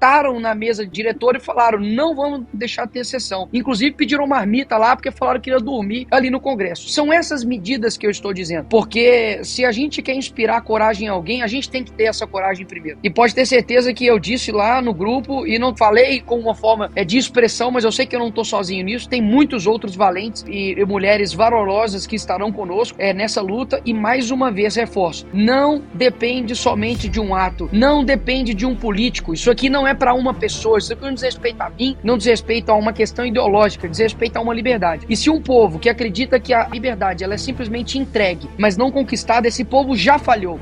sentaram na mesa diretora e falaram, não vamos deixar ter sessão. Inclusive pediram marmita lá porque falaram que ia dormir ali no Congresso. São essas medidas que eu estou dizendo, porque se a gente quer inspirar coragem em alguém, a gente tem que ter essa coragem primeiro. E pode ter certeza que eu disse lá no grupo, e não falei com uma forma de expressão, mas eu sei que eu não estou sozinho nisso, tem muitos outros valentes e mulheres valorosas que estarão conosco nessa luta, e mais uma vez reforço, não depende somente de um ato, não depende de um político, isso aqui não é para uma pessoa, isso aqui não diz respeito a mim, não diz respeito a uma questão ideológica, diz respeito a uma liberdade. E se um povo que acredita que a liberdade ela é simplesmente entregue, mas não conquistada, esse povo já falhou,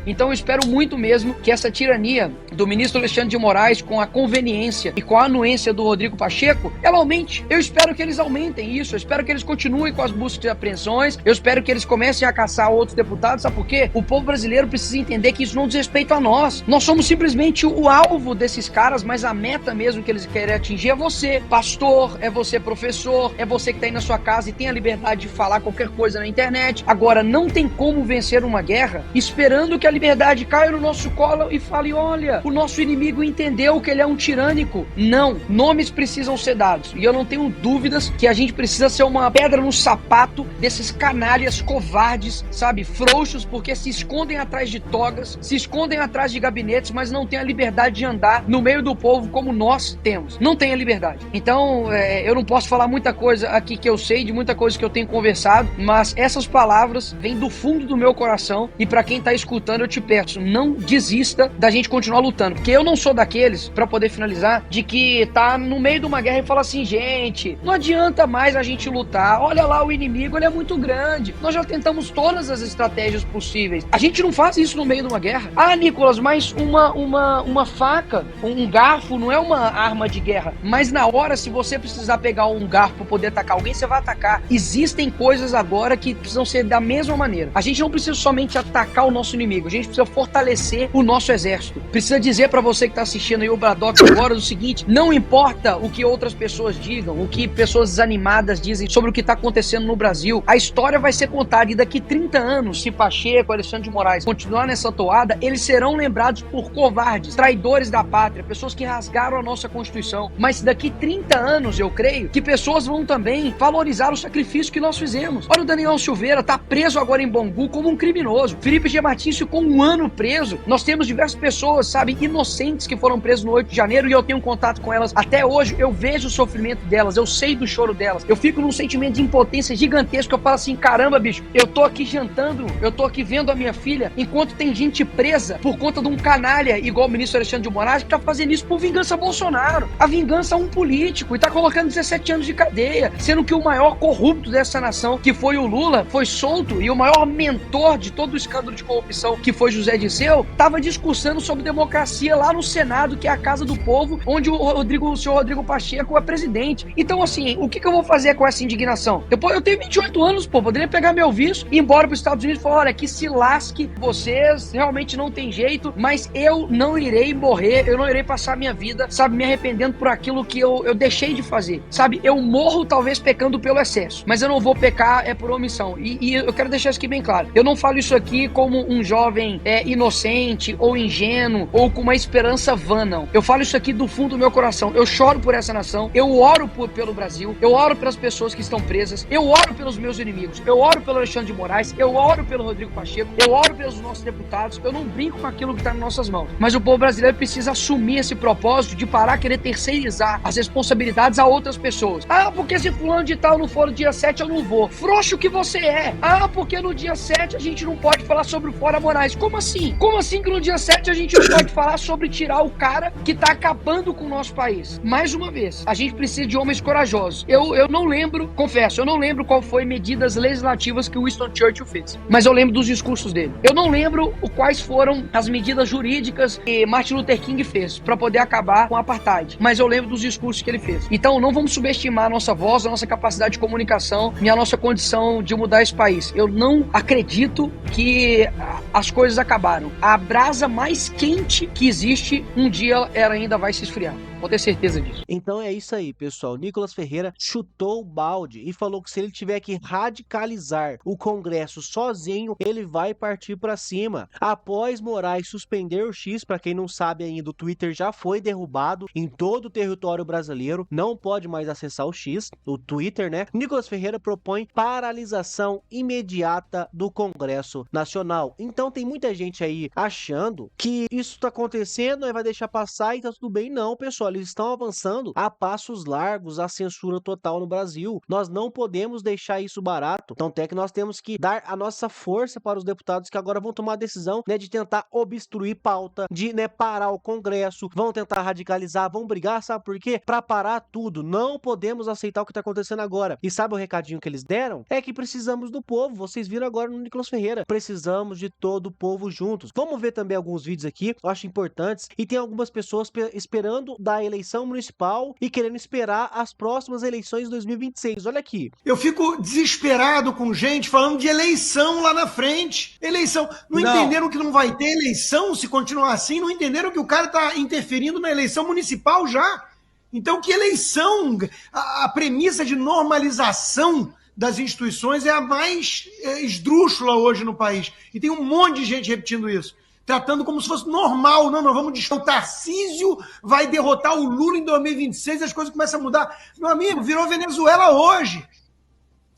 Então eu espero muito mesmo que essa tirania do ministro Alexandre de Moraes, com a conveniência e com a anuência do Rodrigo Pacheco, ela aumente. Eu espero que eles aumentem isso, eu espero que eles continuem com as buscas e apreensões, eu espero que eles comecem a caçar outros deputados, sabe por quê? O povo brasileiro precisa entender que isso não diz respeito a nós. Nós somos simplesmente o alvo desses caras, mas a meta mesmo que eles querem atingir é você, pastor, é você, professor, é você que tá aí na sua casa e tem a liberdade de falar qualquer coisa na internet. Agora, não tem como vencer uma guerra esperando que a liberdade caia no nosso colo e fale, olha, o nosso inimigo entendeu que ele é um tirânico. Não, nomes precisam ser dados. E eu não tenho dúvidas que a gente precisa ser uma pedra no sapato desses canalhas covardes, sabe, frouxos, porque se escondem atrás de togas, se escondem atrás de gabinetes, mas não têm a liberdade de andar no meio do povo como nós temos. Não tem a liberdade. Então, eu não posso falar muita coisa aqui que eu sei, de muita coisa que eu tenho conversado, mas essas palavras vêm do fundo do meu coração e pra quem tá escutando, eu te peço, não desista da gente continuar lutando, porque eu não sou daqueles, pra poder finalizar, de que tá no meio de uma guerra e fala assim, gente, não adianta mais a gente lutar, olha lá o inimigo, ele é muito grande, nós já tentamos todas as estratégias possíveis, a gente não faz isso no meio de uma guerra. Ah, Nicolas, mas uma faca, um garfo não é uma arma de guerra, mas na hora, se você precisar pegar um garfo pra poder atacar alguém, você vai atacar. Existem coisas agora que precisam ser da mesma maneira. A gente não precisa somente atacar o nosso inimigo, a gente precisa fortalecer o nosso exército. Precisa dizer pra você que tá assistindo aí o Bradock agora o seguinte, não importa o que outras pessoas digam, o que pessoas desanimadas dizem sobre o que tá acontecendo no Brasil, a história vai ser contada e daqui 30 anos, se Pacheco, Alexandre de Moraes continuar nessa toada, eles serão lembrados por covardes, traidores da pátria, pessoas que rasgaram a nossa Constituição. Mas daqui 30 anos, eu creio, que pessoas vão também valorizar o sacrifício que nós fizemos. Olha o Daniel Silveira, tá preso agora em Bangu como um criminoso. Felipe G. Martins ficou 1 ano preso. Nós temos diversas pessoas, sabe, inocentes que foram presas no 8 de janeiro e eu tenho contato com elas até hoje. Eu vejo o sofrimento delas, eu sei do choro delas. Eu fico num sentimento de impotência gigantesco. Eu falo assim, caramba, bicho, eu tô aqui jantando, eu tô aqui vendo a minha filha, enquanto tem gente presa por conta de um canalha igual o ministro Alexandre de Moraes que tá fazendo isso por vingança a Bolsonaro. A vingança a um político e tá colocando 17 anos de cadeia, sendo que o maior corrupto dessa nação, que foi o Lula, foi solto e o maior mentor de todo o escândalo de corrupção, que foi José Dirceu, tava discursando sobre democracia lá no Senado, que é a casa do povo, onde o senhor Rodrigo Pacheco é presidente. Então, assim, o que eu vou fazer com essa indignação? Depois, eu tenho 28 anos, pô, poderia pegar meu visto, ir embora pros Estados Unidos e falar, olha, que se lasque, vocês realmente não tem jeito, mas eu não irei morrer, eu não irei passar minha vida, sabe, me arrependendo por aquilo que eu deixei de fazer, sabe, eu morro talvez pecando pelo excesso, mas eu não vou pecar por omissão, e eu quero deixar isso aqui bem claro, eu não falo isso aqui como um jovem inocente, ou ingênuo, ou com uma esperança vã, não, eu falo isso aqui do fundo do meu coração, eu choro por essa nação, eu oro pelo Brasil, eu oro pelas pessoas que estão presas, eu oro pelos meus inimigos, eu oro pelo Alexandre de Moraes, eu oro pelo Rodrigo Pacheco, eu oro pelos nossos deputados, eu não brinco com aquilo que está nas nossas mãos, mas o povo brasileiro precisa assumir esse propósito de parar a querer terceirizar as responsabilidades a outras pessoas. Ah, porque se fulano de tal não for no dia 7 eu não vou. Frouxo que você é. Ah, porque no dia 7 a gente não pode falar sobre o Fora Moraes. Como assim? Como assim que no dia 7 a gente não pode falar sobre tirar o cara que tá acabando com o nosso país? Mais uma vez, a gente precisa de homens corajosos. Eu não lembro, confesso, eu não lembro qual foi medidas legislativas que o Winston Churchill fez, mas eu lembro dos discursos dele. Eu não lembro quais foram as medidas jurídicas que Martin Luther King fez para poder acabar com a apartheid, mas eu lembro dos discursos que ele fez. Então não vamos subestimar a nossa voz, a nossa capacidade de comunicação e a nossa condição de mudar esse país. Eu não acredito que as coisas acabaram. A brasa mais quente que existe, um dia ela ainda vai se esfriar. Pode ter certeza disso. Então é isso aí, pessoal. Nicolas Ferreira chutou o balde e falou que se ele tiver que radicalizar o Congresso sozinho, ele vai partir para cima. Após Moraes suspender o X, para quem não sabe ainda, o Twitter já foi derrubado em todo o território brasileiro, não pode mais acessar o X, o Twitter, né? Nicolas Ferreira propõe paralisação imediata do Congresso Nacional. Então tem muita gente aí achando que isso está acontecendo e vai deixar passar e tá tudo bem. Não, pessoal, eles estão avançando a passos largos a censura total no Brasil. Nós não podemos deixar isso barato. Então até que nós temos que dar a nossa força para os deputados que agora vão tomar a decisão, né, de tentar obstruir pauta, de, né, parar o Congresso, vão tentar radicalizar, vão brigar, sabe por quê? Para parar tudo. Não podemos aceitar o que está acontecendo agora. E sabe o recadinho que eles deram? É que precisamos do povo. Vocês viram agora no Nicolas Ferreira. Precisamos de todo o povo juntos. Vamos ver também alguns vídeos aqui, eu acho importantes, e tem algumas pessoas esperando da eleição municipal e querendo esperar as próximas eleições de 2026. Olha aqui. Eu fico desesperado com gente falando de eleição lá na frente. Eleição. Não entenderam que não vai ter eleição se continuar assim? Não entenderam que o cara está interferindo na eleição municipal já? Então, que eleição? A premissa de normalização das instituições é a mais esdrúxula hoje no país. E tem um monte de gente repetindo isso. Tratando como se fosse normal. Não, nós vamos discutir. O Tarcísio vai derrotar o Lula em 2026 e as coisas começam a mudar. Meu amigo, virou Venezuela hoje.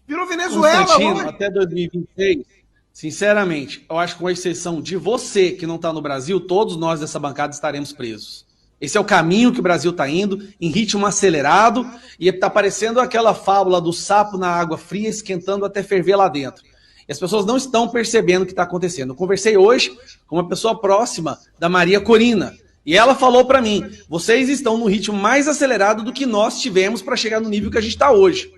Virou Venezuela hoje. Até 2026, sinceramente, eu acho que com exceção de você que não está no Brasil, todos nós dessa bancada estaremos presos. Esse é o caminho que o Brasil está indo, em ritmo acelerado, e está parecendo aquela fábula do sapo na água fria, esquentando até ferver lá dentro. E as pessoas não estão percebendo o que está acontecendo. Eu conversei hoje com uma pessoa próxima da Maria Corina, e ela falou para mim, vocês estão no ritmo mais acelerado do que nós tivemos para chegar no nível que a gente está hoje.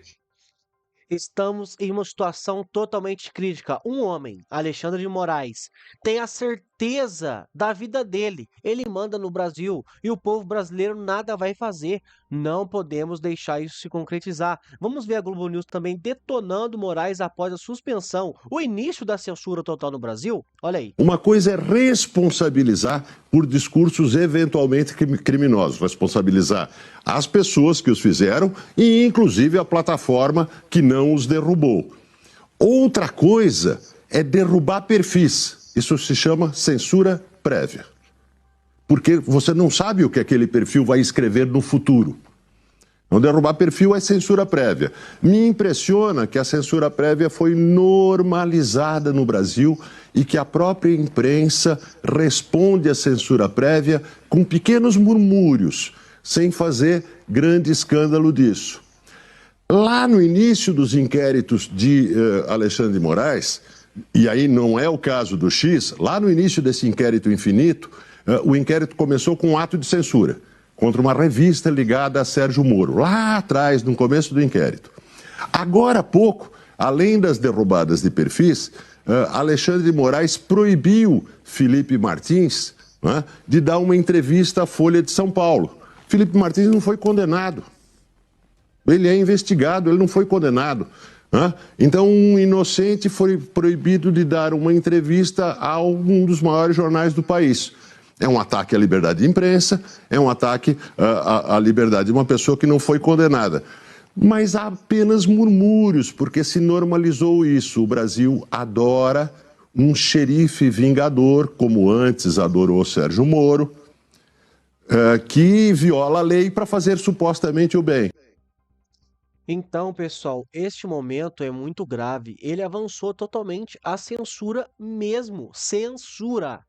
Estamos em uma situação totalmente crítica. Um homem, Alexandre de Moraes, tem a certeza da vida dele. Ele manda no Brasil e o povo brasileiro nada vai fazer. Não podemos deixar isso se concretizar. Vamos ver a Globo News também detonando Moraes após a suspensão, o início da censura total no Brasil. Olha aí. Uma coisa é responsabilizar por discursos eventualmente criminosos, responsabilizar as pessoas que os fizeram e inclusive a plataforma que não os derrubou. Outra coisa é derrubar perfis. Isso se chama censura prévia. Porque você não sabe o que aquele perfil vai escrever no futuro. Não derrubar perfil é censura prévia. Me impressiona que a censura prévia foi normalizada no Brasil e que a própria imprensa responde à censura prévia com pequenos murmúrios, sem fazer grande escândalo disso. Lá no início dos inquéritos de Alexandre de Moraes, e aí não é o caso do X, lá no início desse inquérito infinito, o inquérito começou com um ato de censura contra uma revista ligada a Sérgio Moro, lá atrás, no começo do inquérito. Agora há pouco, além das derrubadas de perfis, Alexandre de Moraes proibiu Felipe Martins, né, de dar uma entrevista à Folha de São Paulo. Felipe Martins não foi condenado. Ele é investigado, ele não foi condenado. Né? Então, um inocente foi proibido de dar uma entrevista a um dos maiores jornais do país. É um ataque à liberdade de imprensa, é um ataque à liberdade de uma pessoa que não foi condenada. Mas há apenas murmúrios, porque se normalizou isso. O Brasil adora um xerife vingador, como antes adorou Sérgio Moro, que viola a lei para fazer supostamente o bem. Então, pessoal, este momento é muito grave. Ele avançou totalmente a censura mesmo. Censura.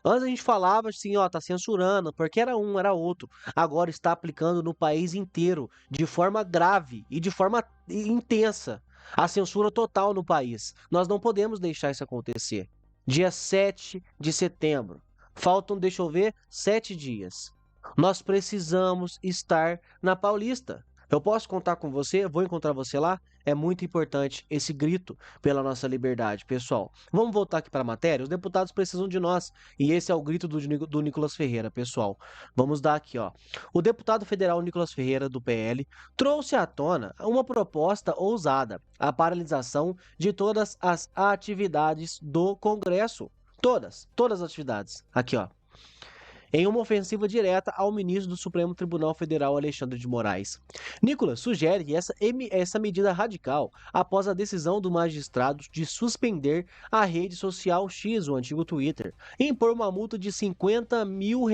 Antes a gente falava assim, ó, tá censurando, porque era um, era outro. Agora está aplicando no país inteiro, de forma grave e de forma intensa. A censura total no país. Nós não podemos deixar isso acontecer. Dia 7 de setembro. Faltam, deixa eu ver, 7 dias. Nós precisamos estar na Paulista. Eu posso contar com você? Vou encontrar você lá? É muito importante esse grito pela nossa liberdade, pessoal. Vamos voltar aqui para a matéria? Os deputados precisam de nós. E esse é o grito do Nicolas Ferreira, pessoal. Vamos dar aqui, ó. O deputado federal Nicolas Ferreira, do PL, trouxe à tona uma proposta ousada: a paralisação de todas as atividades do Congresso. Todas as atividades. Aqui, ó. em uma ofensiva direta ao ministro do Supremo Tribunal Federal, Alexandre de Moraes. Nicolas sugere essa medida radical após a decisão do magistrado de suspender a rede social X, o antigo Twitter, e impor uma multa de R$50 mil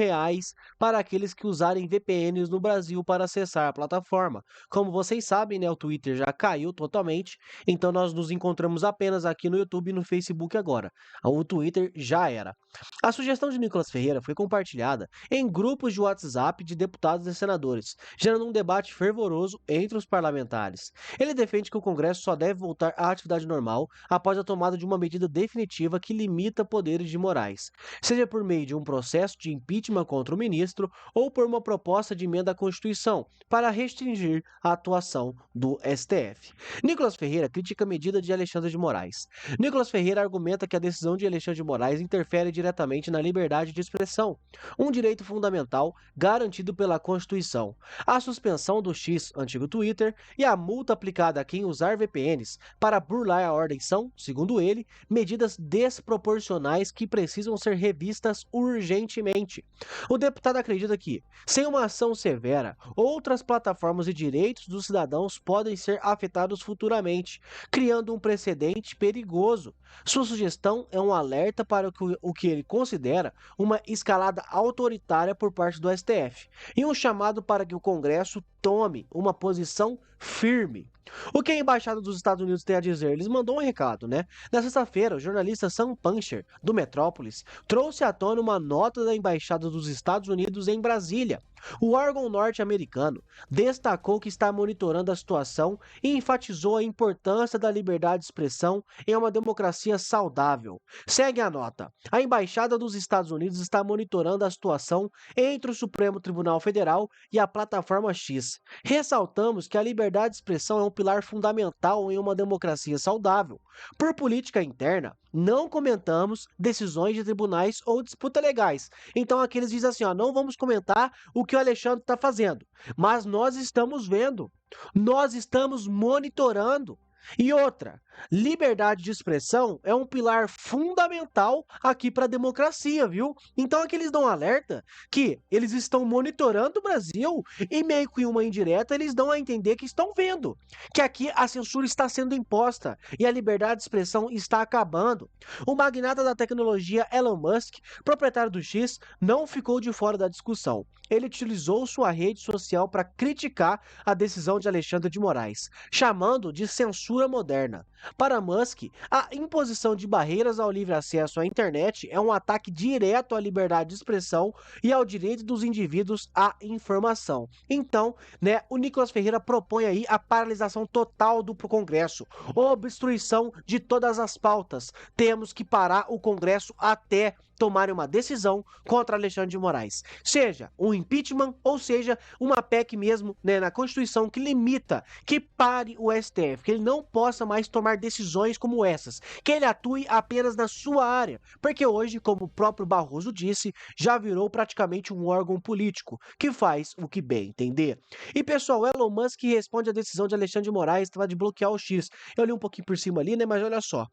para aqueles que usarem VPNs no Brasil para acessar a plataforma. Como vocês sabem, né, o Twitter já caiu totalmente, então nós nos encontramos apenas aqui no YouTube e no Facebook agora. O Twitter já era. A sugestão de Nicolas Ferreira foi compartilhada em grupos de WhatsApp de deputados e senadores, gerando um debate fervoroso entre os parlamentares. Ele defende que o Congresso só deve voltar à atividade normal após a tomada de uma medida definitiva que limita poderes de Moraes, seja por meio de um processo de impeachment contra o ministro ou por uma proposta de emenda à Constituição para restringir a atuação do STF. Nicolas Ferreira critica a medida de Alexandre de Moraes. Nicolas Ferreira argumenta que a decisão de Alexandre de Moraes interfere diretamente na liberdade de expressão, um direito fundamental garantido pela Constituição. A suspensão do X, antigo Twitter, e a multa aplicada a quem usar VPNs para burlar a ordem são, segundo ele, medidas desproporcionais que precisam ser revistas urgentemente. O deputado acredita que, sem uma ação severa, outras plataformas e direitos dos cidadãos podem ser afetados futuramente, criando um precedente perigoso. Sua sugestão é um alerta para o que ele considera uma escalada autoritária por parte do STF e um chamado para que o Congresso tome uma posição firme. O que a Embaixada dos Estados Unidos tem a dizer? Eles mandou um recado, né? Na sexta-feira, o jornalista Sam Puncher, do Metrópolis, trouxe à tona uma nota da Embaixada dos Estados Unidos em Brasília. O órgão norte-americano destacou que está monitorando a situação e enfatizou a importância da liberdade de expressão em uma democracia saudável. Segue a nota. A Embaixada dos Estados Unidos está monitorando a situação entre o Supremo Tribunal Federal e a plataforma X. Ressaltamos que a liberdade de expressão é um pilar fundamental em uma democracia saudável. Por política interna, não comentamos decisões de tribunais ou disputas legais. Então aqui eles dizem assim, ó, não vamos comentar o que o Alexandre está fazendo, mas nós estamos vendo, nós estamos monitorando. E outra, liberdade de expressão é um pilar fundamental aqui para a democracia, viu? Então aqui eles dão um alerta que eles estão monitorando o Brasil e meio que uma indireta eles dão a entender que estão vendo que aqui a censura está sendo imposta e a liberdade de expressão está acabando. O magnata da tecnologia Elon Musk, proprietário do X, não ficou de fora da discussão. Ele utilizou sua rede social para criticar a decisão de Alexandre de Moraes, chamando de censura moderna. Para Musk, a imposição de barreiras ao livre acesso à internet é um ataque direto à liberdade de expressão e ao direito dos indivíduos à informação. Então, né, o Nicolas Ferreira propõe aí a paralisação total do Congresso, obstruição de todas as pautas. Temos que parar o Congresso até tomarem uma decisão contra Alexandre de Moraes. Seja um impeachment ou seja uma PEC mesmo, né, na Constituição que limita, que pare o STF, que ele não possa mais tomar decisões como essas, que ele atue apenas na sua área, porque hoje, como o próprio Barroso disse, já virou praticamente um órgão político, que faz o que bem entender. E pessoal, Elon Musk responde à decisão de Alexandre de Moraes de bloquear o X. Eu li um pouquinho por cima ali, né, mas olha só.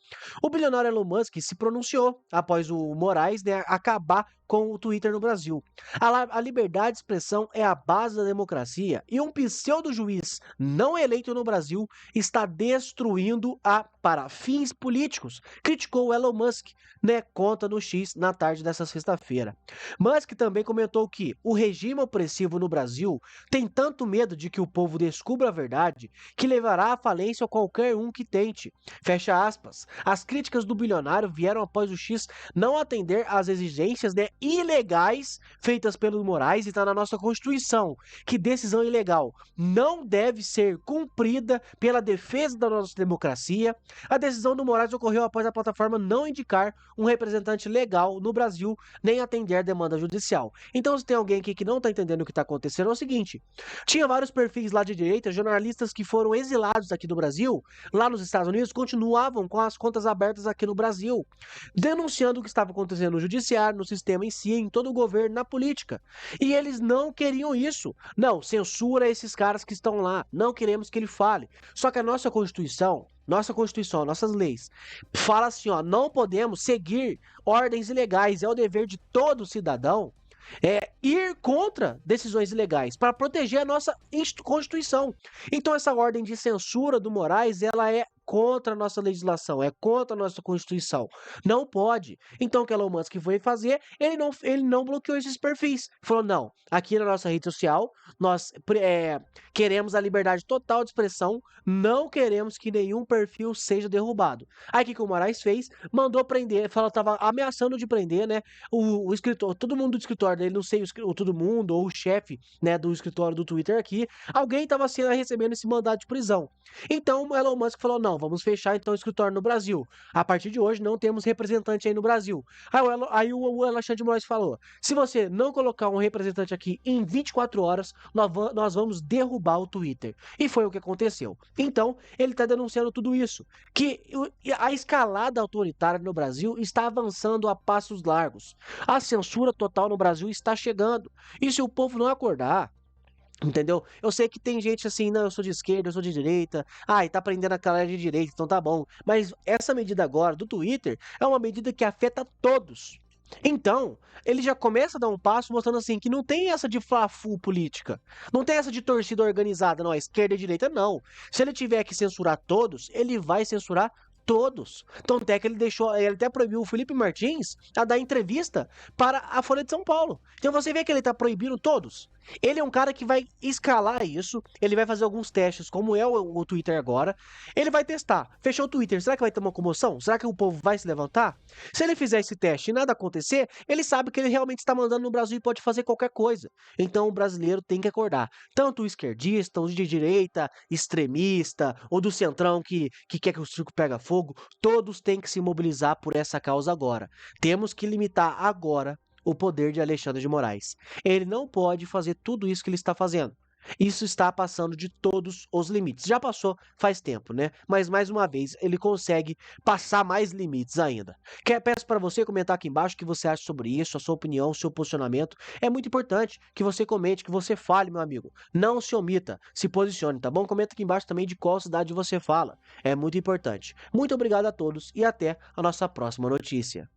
O bilionário Elon Musk se pronunciou após o Moraes, né, acabar com o Twitter no Brasil. A liberdade de expressão é a base da democracia e um pseudo-juiz não eleito no Brasil está destruindo para fins políticos, criticou Elon Musk, né, conta no X na tarde dessa sexta-feira. Musk também comentou que o regime opressivo no Brasil tem tanto medo de que o povo descubra a verdade que levará à falência qualquer um que tente. Fecha aspas. As críticas do bilionário vieram após o X não atender às exigências, né, ilegais feitas pelo Moraes e está na nossa Constituição, que decisão ilegal não deve ser cumprida pela defesa da nossa democracia. A decisão do Moraes ocorreu após a plataforma não indicar um representante legal no Brasil, nem atender a demanda judicial. Então, se tem alguém aqui que não está entendendo o que está acontecendo, é o seguinte, tinha vários perfis lá de direita, jornalistas que foram exilados aqui do Brasil, lá nos Estados Unidos, continuavam com as contas abertas aqui no Brasil, denunciando o que estava acontecendo no judiciário, no sistema em si, em todo o governo, na política. E eles não queriam isso. Não, censura esses caras que estão lá. Não queremos que ele fale. Só que a nossa Constituição, nossas leis, fala assim, ó, não podemos seguir ordens ilegais. É o dever de todo cidadão é ir contra decisões ilegais para proteger a nossa Constituição. Então essa ordem de censura do Moraes, ela é contra a nossa legislação, é contra a nossa Constituição. Não pode. Então o que Elon Musk foi fazer, ele não bloqueou esses perfis. Falou, não, aqui na nossa rede social, nós queremos a liberdade total de expressão, não queremos que nenhum perfil seja derrubado. Aí o que o Moraes fez? Mandou prender, falou, tava ameaçando de prender, né, o escritor, todo mundo do escritório dele, não sei todo mundo, ou o chefe, né, do escritório do Twitter aqui, alguém estava recebendo esse mandado de prisão. Então o Elon Musk falou, não, vamos fechar então o escritório no Brasil. A partir de hoje não temos representante aí no Brasil. Aí o Alexandre de Moraes falou, se você não colocar um representante aqui em 24 horas, nós vamos derrubar o Twitter. E foi o que aconteceu. Então, ele está denunciando tudo isso. Que a escalada autoritária no Brasil está avançando a passos largos. A censura total no Brasil está chegando. E se o povo não acordar, entendeu? Eu sei que tem gente assim, não, eu sou de esquerda, eu sou de direita, e tá prendendo a galera de direita, então tá bom. Mas essa medida agora do Twitter é uma medida que afeta todos. Então, ele já começa a dar um passo mostrando assim que não tem essa de fla-fu política. Não tem essa de torcida organizada, não, a esquerda e a direita, não. Se ele tiver que censurar todos, ele vai censurar todos. Tanto é que ele até proibiu o Felipe Martins a dar entrevista para a Folha de São Paulo. Então você vê que ele tá proibindo todos. Ele é um cara que vai escalar isso, ele vai fazer alguns testes, como é o Twitter agora. Ele vai testar. Fechou o Twitter, será que vai ter uma comoção? Será que o povo vai se levantar? Se ele fizer esse teste e nada acontecer, ele sabe que ele realmente está mandando no Brasil e pode fazer qualquer coisa. Então o brasileiro tem que acordar. Tanto o esquerdista, os de direita, extremista, ou do centrão que quer que o circo pega fogo, todos têm que se mobilizar por essa causa agora. Temos que limitar agora o poder de Alexandre de Moraes. Ele não pode fazer tudo isso que ele está fazendo. Isso está passando de todos os limites. Já passou faz tempo, né? Mas mais uma vez ele consegue passar mais limites ainda. Peço para você comentar aqui embaixo o que você acha sobre isso, a sua opinião, o seu posicionamento. É muito importante que você comente, que você fale, meu amigo. Não se omita, se posicione, tá bom? Comenta aqui embaixo também de qual cidade você fala. É muito importante. Muito obrigado a todos e até a nossa próxima notícia.